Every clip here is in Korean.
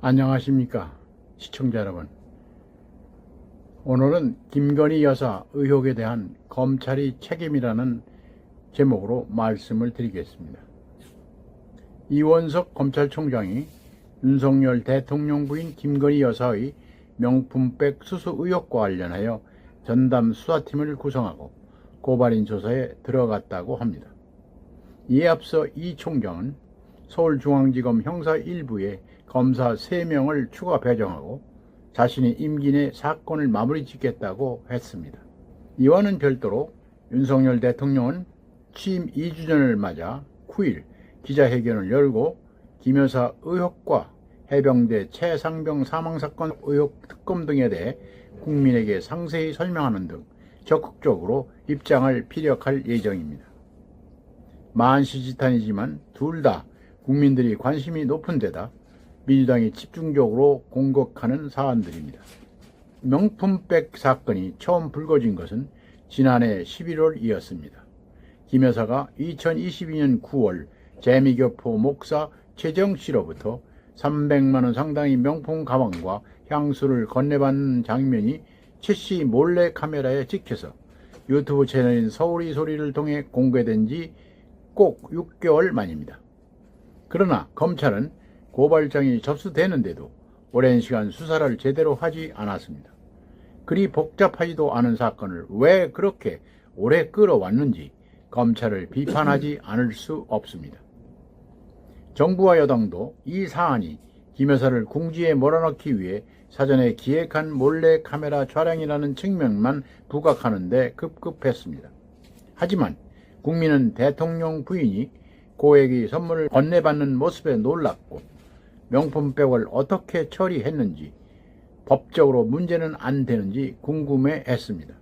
안녕하십니까 시청자 여러분. 오늘은 김건희 여사 의혹에 대한 검찰의 책임이라는 제목으로 말씀을 드리겠습니다. 이원석 검찰총장이 윤석열 대통령 부인 김건희 여사의 명품백 수수 의혹과 관련하여 전담 수사팀을 구성하고 고발인 조사에 들어갔다고 합니다. 이에 앞서 이 총장은 서울중앙지검 형사 1부에 검사 3명을 추가 배정하고 자신이 임기 내 사건을 마무리 짓겠다고 했습니다. 이와는 별도로 윤석열 대통령은 취임 2주년을 맞아 9일 기자회견을 열고 김 여사 의혹과 해병대 최상병 사망사건 의혹 특검 등에 대해 국민에게 상세히 설명하는 등 적극적으로 입장을 피력할 예정입니다. 만시지탄이지만 둘 다 국민들이 관심이 높은 데다 민주당이 집중적으로 공격하는 사안들입니다. 명품백 사건이 처음 불거진 것은 지난해 11월이었습니다. 김 여사가 2022년 9월 재미교포 목사 최정씨로부터 300만원 상당의 명품 가방과 향수를 건네받는 장면이 최씨 몰래 카메라에 찍혀서 유튜브 채널인 서울이 소리를 통해 공개된 지 꼭 6개월 만입니다. 그러나 검찰은 고발장이 접수되는데도 오랜 시간 수사를 제대로 하지 않았습니다. 그리 복잡하지도 않은 사건을 왜 그렇게 오래 끌어왔는지 검찰을 비판하지 않을 수 없습니다. 정부와 여당도 이 사안이 김 여사를 궁지에 몰아넣기 위해 사전에 기획한 몰래 카메라 촬영이라는 측면만 부각하는 데 급급했습니다. 하지만 국민은 대통령 부인이 고액의 선물을 건네받는 모습에 놀랐고 명품백을 어떻게 처리했는지 법적으로 문제는 안 되는지 궁금해했습니다.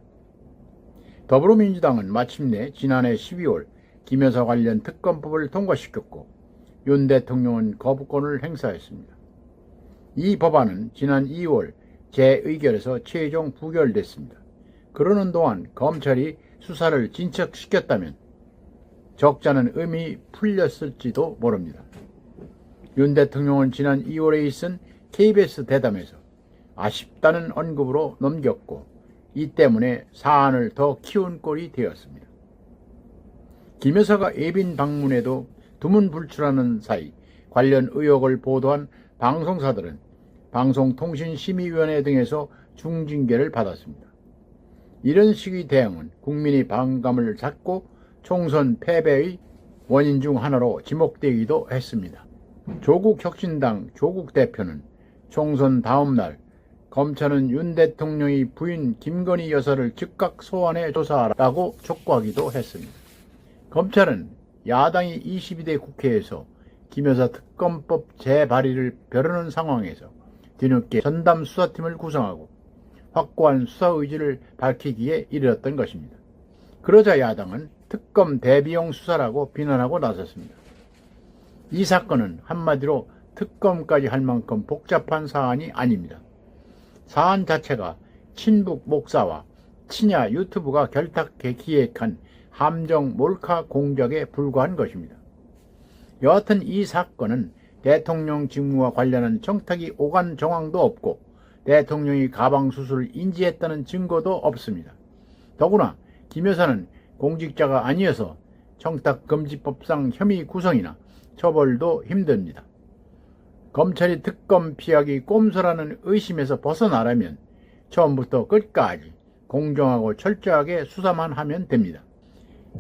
더불어민주당은 마침내 지난해 12월 김 여사 관련 특검법을 통과시켰고 윤 대통령은 거부권을 행사했습니다. 이 법안은 지난 2월 재의결에서 최종 부결됐습니다. 그러는 동안 검찰이 수사를 진척시켰다면 적잖은 의미 풀렸을지도 모릅니다. 윤 대통령은 지난 2월에 있은 KBS 대담에서 아쉽다는 언급으로 넘겼고 이 때문에 사안을 더 키운 꼴이 되었습니다. 김 여사가 예빈 방문에도 두문불출하는 사이 관련 의혹을 보도한 방송사들은 방송통신심의위원회 등에서 중징계를 받았습니다. 이런 식의 대응은 국민의 반감을 샀고 총선 패배의 원인 중 하나로 지목되기도 했습니다. 조국혁신당 조국 대표는 총선 다음 날 검찰은 윤 대통령의 부인 김건희 여사를 즉각 소환해 조사하라고 촉구하기도 했습니다. 검찰은 야당이 22대 국회에서 김 여사 특검법 재발의를 벼르는 상황에서 뒤늦게 전담 수사팀을 구성하고 확고한 수사 의지를 밝히기에 이르렀던 것입니다. 그러자 야당은 특검 대비용 수사라고 비난하고 나섰습니다. 이 사건은 한마디로 특검까지 할 만큼 복잡한 사안이 아닙니다. 사안 자체가 친북 목사와 친야 유튜브가 결탁해 기획한 함정 몰카 공작에 불과한 것입니다. 여하튼 이 사건은 대통령 직무와 관련한 청탁이 오간 정황도 없고 대통령이 가방 수수를 인지했다는 증거도 없습니다. 더구나 김 여사는 공직자가 아니어서 청탁금지법상 혐의 구성이나 처벌도 힘듭니다. 검찰이 특검 피하기 꼼수라는 의심에서 벗어나려면 처음부터 끝까지 공정하고 철저하게 수사만 하면 됩니다.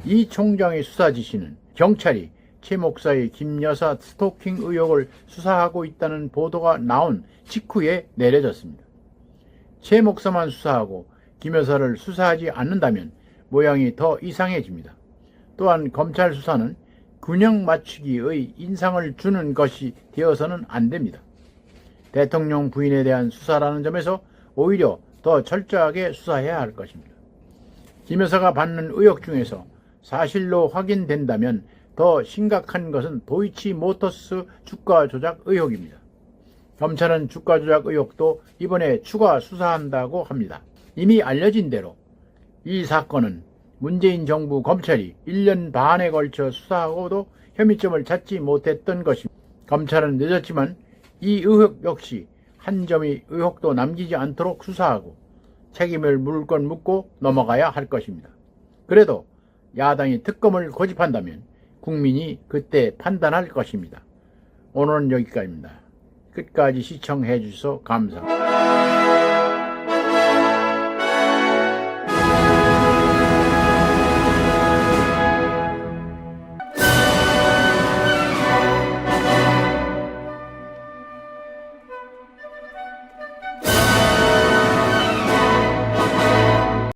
이 총장의 수사 지시는 경찰이 최 목사의 김 여사 스토킹 의혹을 수사하고 있다는 보도가 나온 직후에 내려졌습니다. 최 목사만 수사하고 김 여사를 수사하지 않는다면 모양이 더 이상해집니다. 또한 검찰 수사는 균형 맞추기의 인상을 주는 것이 되어서는 안 됩니다. 대통령 부인에 대한 수사라는 점에서 오히려 더 철저하게 수사해야 할 것입니다. 김 여사가 받는 의혹 중에서 사실로 확인된다면 더 심각한 것은 도이치모터스 주가 조작 의혹입니다. 검찰은 주가 조작 의혹도 이번에 추가 수사한다고 합니다. 이미 알려진 대로 이 사건은 문재인 정부 검찰이 1년 반에 걸쳐 수사하고도 혐의점을 찾지 못했던 것입니다. 검찰은 늦었지만 이 의혹 역시 한 점의 의혹도 남기지 않도록 수사하고 책임을 물을 건 묻고 넘어가야 할 것입니다. 그래도 야당이 특검을 고집한다면 국민이 그때 판단할 것입니다. 오늘은 여기까지입니다. 끝까지 시청해 주셔서 감사합니다.